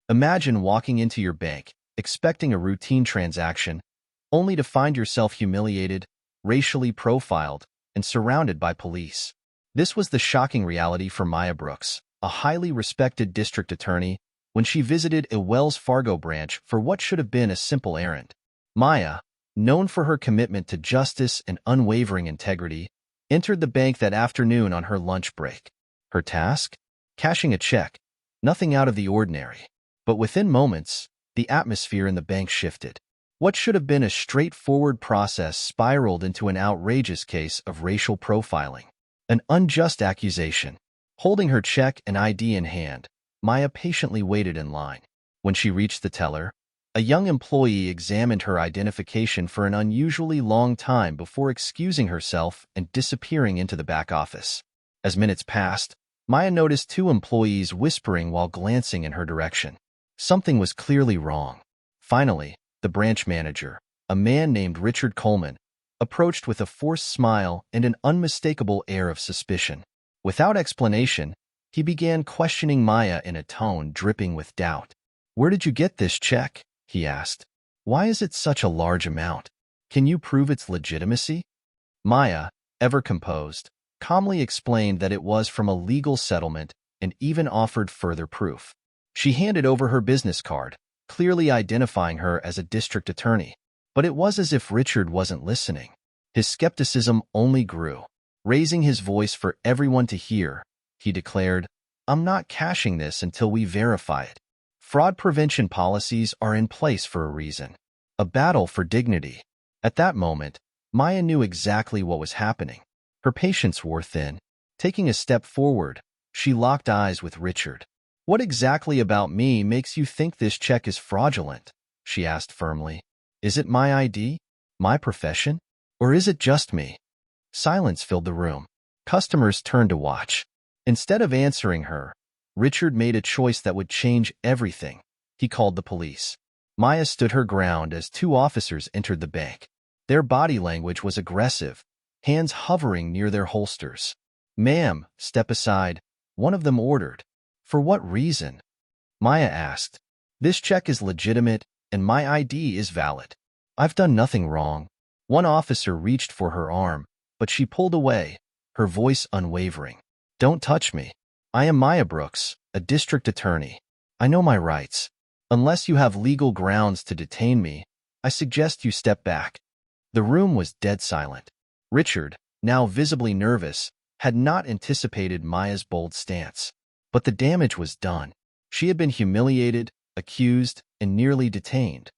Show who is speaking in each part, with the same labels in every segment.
Speaker 1: Imagine walking into your bank, expecting a routine transaction, only to find yourself humiliated, racially profiled, and surrounded by police. This was the shocking reality for Maya Brooks, a highly respected district attorney, when she visited a Wells Fargo branch for what should have been a simple errand. Maya, known for her commitment to justice and unwavering integrity, entered the bank that afternoon on her lunch break. Her task? Cashing a check. Nothing out of the ordinary. But within moments, the atmosphere in the bank shifted. What should have been a straightforward process spiraled into an outrageous case of racial profiling. An unjust accusation. Holding her check and ID in hand, Maya patiently waited in line. When she reached the teller, a young employee examined her identification for an unusually long time before excusing herself and disappearing into the back office. As minutes passed, Maya noticed two employees whispering while glancing in her direction. Something was clearly wrong. Finally, the branch manager, a man named Richard Coleman, approached with a forced smile and an unmistakable air of suspicion. Without explanation, he began questioning Maya in a tone dripping with doubt. "Where did you get this check?" he asked. "Why is it such a large amount? Can you prove its legitimacy?" Maya, ever composed, calmly explained that it was from a legal settlement and even offered further proof. She handed over her business card, clearly identifying her as a district attorney. But it was as if Richard wasn't listening. His skepticism only grew. Raising his voice for everyone to hear, he declared, "I'm not cashing this until we verify it. Fraud prevention policies are in place for a reason. A battle for dignity." At that moment, Maya knew exactly what was happening. Her patience wore thin. Taking a step forward, she locked eyes with Richard. "What exactly about me makes you think this check is fraudulent?" she asked firmly. "Is it my ID? My profession? Or is it just me?" Silence filled the room. Customers turned to watch. Instead of answering her, Richard made a choice that would change everything. He called the police. Maya stood her ground as two officers entered the bank. Their body language was aggressive, hands hovering near their holsters. "Ma'am, step aside," one of them ordered. "For what reason?" Maya asked. "This check is legitimate and my ID is valid. I've done nothing wrong." One officer reached for her arm, but she pulled away, her voice unwavering. "Don't touch me. I am Maya Brooks, a district attorney. I know my rights. Unless you have legal grounds to detain me, I suggest you step back." The room was dead silent. Richard, now visibly nervous, had not anticipated Maya's bold stance. But the damage was done. She had been humiliated, accused, and nearly detained,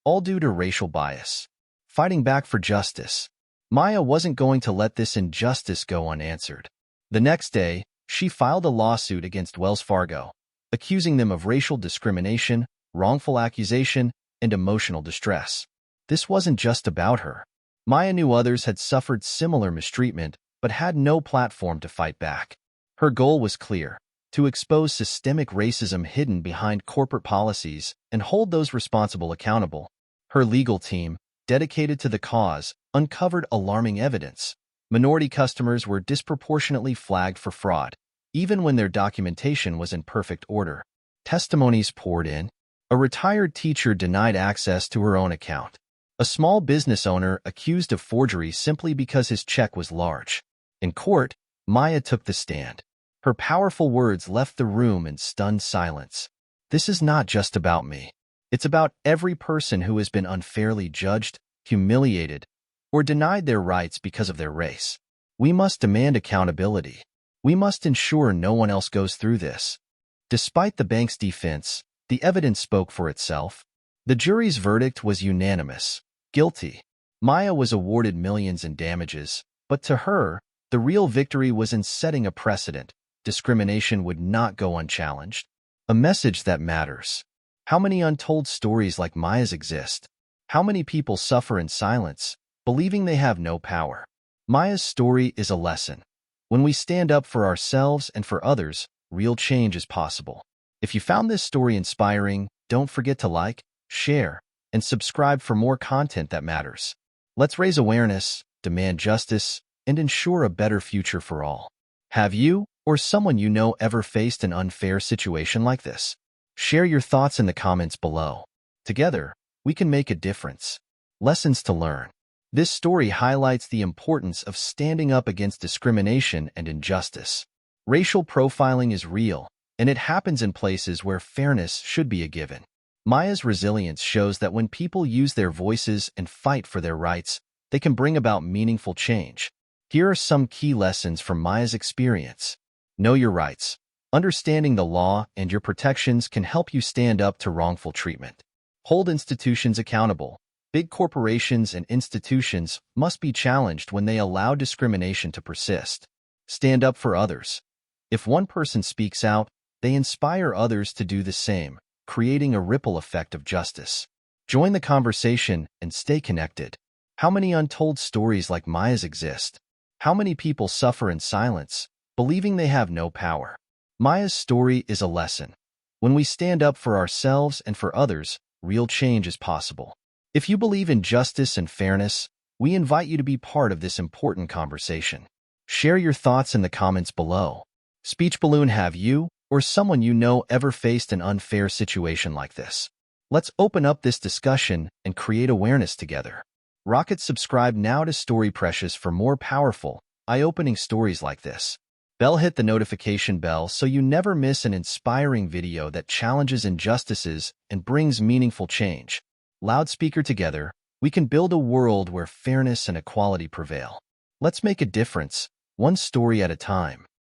Speaker 1: all due to racial bias. Fighting back for justice, Maya wasn't going to let this injustice go unanswered. The next day, she filed a lawsuit against Wells Fargo, accusing them of racial discrimination, wrongful accusation, and emotional distress. This wasn't just about her. Maya knew others had suffered similar mistreatment, but had no platform to fight back. Her goal was clear: to expose systemic racism hidden behind corporate policies and hold those responsible accountable. Her legal team, dedicated to the cause, uncovered alarming evidence. Minority customers were disproportionately flagged for fraud, even when their documentation was in perfect order. Testimonies poured in. A retired teacher denied access to her own account. A small business owner accused of forgery simply because his check was large. In court, Maya took the stand. Her powerful words left the room in stunned silence. "This is not just about me. It's about every person who has been unfairly judged, humiliated, or denied their rights because of their race. We must demand accountability. We must ensure no one else goes through this." Despite the bank's defense, the evidence spoke for itself. The jury's verdict was unanimous: guilty. Maya was awarded millions in damages, but to her, the real victory was in setting a precedent. Discrimination would not go unchallenged. A message that matters. How many untold stories like Maya's exist? How many people suffer in silence, believing they have no power? Maya's story is a lesson. When we stand up for ourselves and for others, real change is possible. If you found this story inspiring, don't forget to like, share, and subscribe for more content that matters. Let's raise awareness, demand justice, and ensure a better future for all. Have you, or someone you know, ever faced an unfair situation like this? Share your thoughts in the comments below. Together, we can make a difference. Lessons to learn. This story highlights the importance of standing up against discrimination and injustice. Racial profiling is real, and it happens in places where fairness should be a given. Maya's resilience shows that when people use their voices and fight for their rights, they can bring about meaningful change. Here are some key lessons from Maya's experience. Know your rights. Understanding the law and your protections can help you stand up to wrongful treatment. Hold institutions accountable. Big corporations and institutions must be challenged when they allow discrimination to persist. Stand up for others. If one person speaks out, they inspire others to do the same, creating a ripple effect of justice. Join the conversation and stay connected. How many untold stories like Maya's exist? How many people suffer in silence, believing they have no power? Maya's story is a lesson. When we stand up for ourselves and for others, real change is possible. If you believe in justice and fairness, we invite you to be part of this important conversation. Share your thoughts in the comments below. Speech Balloon, have you or someone you know ever faced an unfair situation like this? Let's open up this discussion and create awareness together. Rocket, subscribe now to Story Precious for more powerful, eye-opening stories like this. Bell, hit the notification bell so you never miss an inspiring video that challenges injustices and brings meaningful change. Loudspeaker, together, we can build a world where fairness and equality prevail. Let's make a difference, one story at a time.